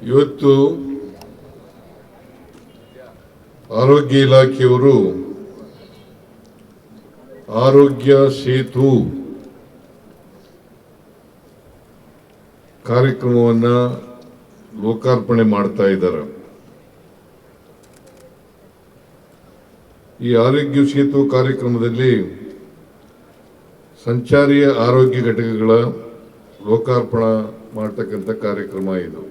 ಇವತ್ತು ಆರೋಗ್ಯ ಇಲಾಖೆಯವರು ಆರೋಗ್ಯ ಸೇತು ಕಾರ್ಯಕ್ರಮವನ್ನು ಲೋಕಾರ್ಪಣೆ ಮಾಡ್ತಾ ಇದ್ದಾರೆ. ಈ ಆರೋಗ್ಯ ಸೇತು ಕಾರ್ಯಕ್ರಮದಲ್ಲಿ ಸಂಚಾರಿ ಆರೋಗ್ಯ ಘಟಕಗಳ ಲೋಕಾರ್ಪಣೆ ಮಾಡತಕ್ಕಂಥ ಕಾರ್ಯಕ್ರಮ ಇದು.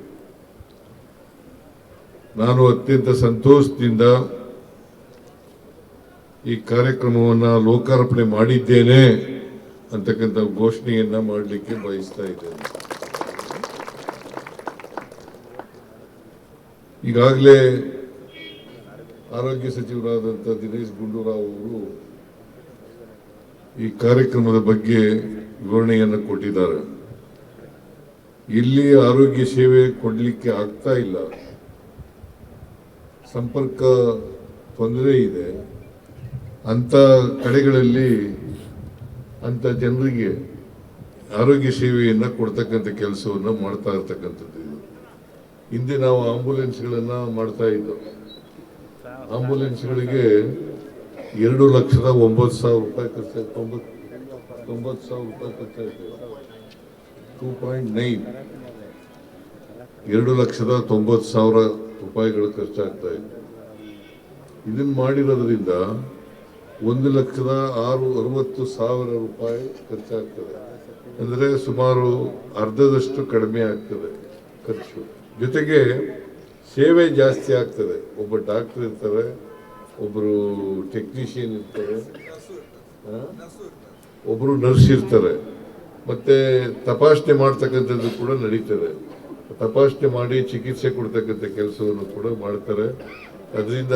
ನಾನು ಅತ್ಯಂತ ಸಂತೋಷದಿಂದ ಈ ಕಾರ್ಯಕ್ರಮವನ್ನು ಲೋಕಾರ್ಪಣೆ ಮಾಡಿದ್ದೇನೆ ಅಂತಕ್ಕಂಥ ಘೋಷಣೆಯನ್ನ ಮಾಡಲಿಕ್ಕೆ ಬಯಸ್ತಾ ಇದ್ದೇನೆ. ಈಗಾಗಲೇ ಆರೋಗ್ಯ ಸಚಿವರಾದಂಥ ದಿನೇಶ್ ಗುಂಡೂರಾವ್ ಅವರು ಈ ಕಾರ್ಯಕ್ರಮದ ಬಗ್ಗೆ ವಿವರಣೆಯನ್ನು ಕೊಟ್ಟಿದ್ದಾರೆ. ಇಲ್ಲಿ ಆರೋಗ್ಯ ಸೇವೆ ಕೊಡಲಿಕ್ಕೆ ಆಗ್ತಾ ಇಲ್ಲ, ಸಂಪರ್ಕ ತೊಂದರೆ ಇದೆ ಅಂತ ಕಡೆಗಳಲ್ಲಿ ಅಂತ ಜನರಿಗೆ ಆರೋಗ್ಯ ಸೇವೆಯನ್ನು ಕೊಡ್ತಕ್ಕಂಥ ಕೆಲಸವನ್ನು ಮಾಡ್ತಾ ಇರ್ತಕ್ಕಂಥದ್ದು ಇದು. ಹಿಂದೆ ನಾವು ಆಂಬುಲೆನ್ಸ್ಗಳನ್ನು ಮಾಡ್ತಾ ಇದ್ದೋ. ಆಂಬುಲೆನ್ಸ್ಗಳಿಗೆ 2,09,000 ರೂಪಾಯಿ ಖರ್ಚು, 90,000 ರೂಪಾಯಿ ಖರ್ಚಾಯ್ತು. 2.9 2,90,000 ರೂಪಾಯಿಗಳು ಖರ್ಚಾಗ್ತಾ ಇದೆ. ಇದನ್ನು ಮಾಡಿರೋದ್ರಿಂದ 1,60,000 ರೂಪಾಯಿ ಖರ್ಚಾಗ್ತದೆ. ಅಂದರೆ ಸುಮಾರು ಅರ್ಧದಷ್ಟು ಕಡಿಮೆ ಆಗ್ತದೆ ಖರ್ಚು. ಜೊತೆಗೆ ಸೇವೆ ಜಾಸ್ತಿ ಆಗ್ತದೆ. ಒಬ್ಬ ಡಾಕ್ಟರ್ ಇರ್ತಾರೆ, ಒಬ್ಬರು ಟೆಕ್ನಿಷಿಯನ್ ಇರ್ತಾರೆ, ಒಬ್ಬರು ನರ್ಸ್ ಇರ್ತಾರೆ. ಮತ್ತೆ ತಪಾಸಣೆ ಮಾಡ್ತಕ್ಕಂಥದ್ದು ಕೂಡ ನಡೀತದೆ. ತಪಾಸಣೆ ಮಾಡಿ ಚಿಕಿತ್ಸೆ ಕೊಡ್ತಕ್ಕಂಥ ಕೆಲಸವನ್ನು ಕೂಡ ಮಾಡ್ತಾರೆ. ಅದರಿಂದ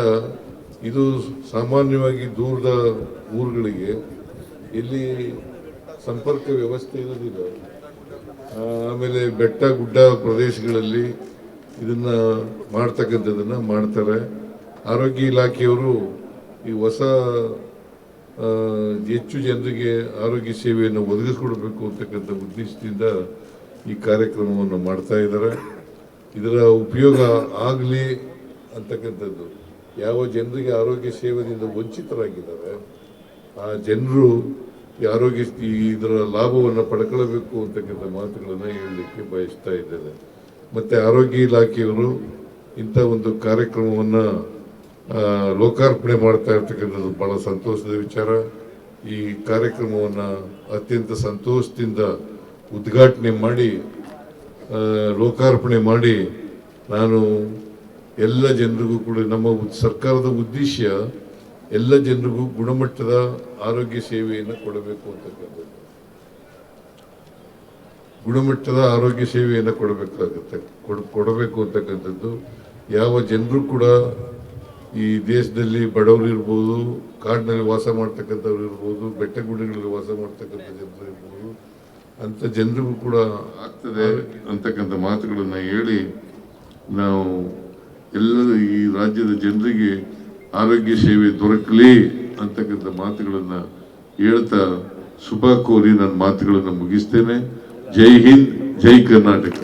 ಇದು ಸಾಮಾನ್ಯವಾಗಿ ದೂರದ ಊರುಗಳಿಗೆ ಇಲ್ಲಿ ಸಂಪರ್ಕ ವ್ಯವಸ್ಥೆ ಇರೋದಿಲ್ಲ. ಆಮೇಲೆ ಬೆಟ್ಟ ಗುಡ್ಡ ಪ್ರದೇಶಗಳಲ್ಲಿ ಇದನ್ನ ಮಾಡ್ತಕ್ಕಂಥದ್ದನ್ನು ಮಾಡ್ತಾರೆ. ಆರೋಗ್ಯ ಇಲಾಖೆಯವರು ಈ ಹೊಸ ಹೆಚ್ಚು ಜನರಿಗೆ ಆರೋಗ್ಯ ಸೇವೆಯನ್ನು ಒದಗಿಸಿಕೊಡಬೇಕು ಅಂತಕ್ಕಂಥ ಉದ್ದೇಶದಿಂದ ಈ ಕಾರ್ಯಕ್ರಮವನ್ನು ಮಾಡ್ತಾ ಇದ್ದಾರೆ. ಇದರ ಉಪಯೋಗ ಆಗಲಿ ಅಂತಕ್ಕಂಥದ್ದು, ಯಾವ ಜನರಿಗೆ ಆರೋಗ್ಯ ಸೇವೆಯಿಂದ ವಂಚಿತರಾಗಿದ್ದಾರೆ ಆ ಜನರು ಈ ಆರೋಗ್ಯ ಇದರ ಲಾಭವನ್ನು ಪಡ್ಕೊಳ್ಬೇಕು ಅಂತಕ್ಕಂಥ ಮಾತುಗಳನ್ನು ಹೇಳಲಿಕ್ಕೆ ಬಯಸ್ತಾ ಇದ್ದೇನೆ. ಮತ್ತು ಆರೋಗ್ಯ ಇಲಾಖೆಯವರು ಇಂಥ ಒಂದು ಕಾರ್ಯಕ್ರಮವನ್ನು ಲೋಕಾರ್ಪಣೆ ಮಾಡ್ತಾ ಇರ್ತಕ್ಕಂಥದ್ದು ಭಾಳ ಸಂತೋಷದ ವಿಚಾರ. ಈ ಕಾರ್ಯಕ್ರಮವನ್ನು ಅತ್ಯಂತ ಸಂತೋಷದಿಂದ ಉದ್ಘಾಟನೆ ಮಾಡಿ ಲೋಕಾರ್ಪಣೆ ಮಾಡಿ ನಾನು ಎಲ್ಲ ಜನರಿಗೂ ಕೂಡ, ನಮ್ಮ ಸರ್ಕಾರದ ಉದ್ದೇಶ ಎಲ್ಲ ಜನರಿಗೂ ಗುಣಮಟ್ಟದ ಆರೋಗ್ಯ ಸೇವೆಯನ್ನು ಕೊಡಬೇಕು ಅಂತಕ್ಕಂಥದ್ದು. ಗುಣಮಟ್ಟದ ಆರೋಗ್ಯ ಸೇವೆಯನ್ನು ಕೊಡಬೇಕು ಅಂತಕ್ಕಂಥದ್ದು. ಯಾವ ಜನರು ಕೂಡ ಈ ದೇಶದಲ್ಲಿ ಬಡವರು ಇರ್ಬೋದು, ಕಾಡಿನಲ್ಲಿ ವಾಸ ಮಾಡ್ತಕ್ಕಂಥವ್ರು ಇರ್ಬೋದು, ಬೆಟ್ಟ ಗುಡ್ಡಗಳಲ್ಲಿ ವಾಸ ಮಾಡ್ತಕ್ಕಂಥ ಜನರು ಇರ್ಬೋದು, ಅಂಥ ಜನರಿಗೂ ಕೂಡ ಆಗ್ತದೆ ಅಂತಕ್ಕಂಥ ಮಾತುಗಳನ್ನು ಹೇಳಿ ನಾವು ಎಲ್ಲರೂ ಈ ರಾಜ್ಯದ ಜನರಿಗೆ ಆರೋಗ್ಯ ಸೇವೆ ದೊರಕಲಿ ಅಂತಕ್ಕಂಥ ಮಾತುಗಳನ್ನು ಹೇಳ್ತಾ ಶುಭ ಕೋರಿ ನನ್ನ ಮಾತುಗಳನ್ನು ಮುಗಿಸ್ತೇನೆ. ಜೈ ಹಿಂದ್, ಜೈ ಕರ್ನಾಟಕ.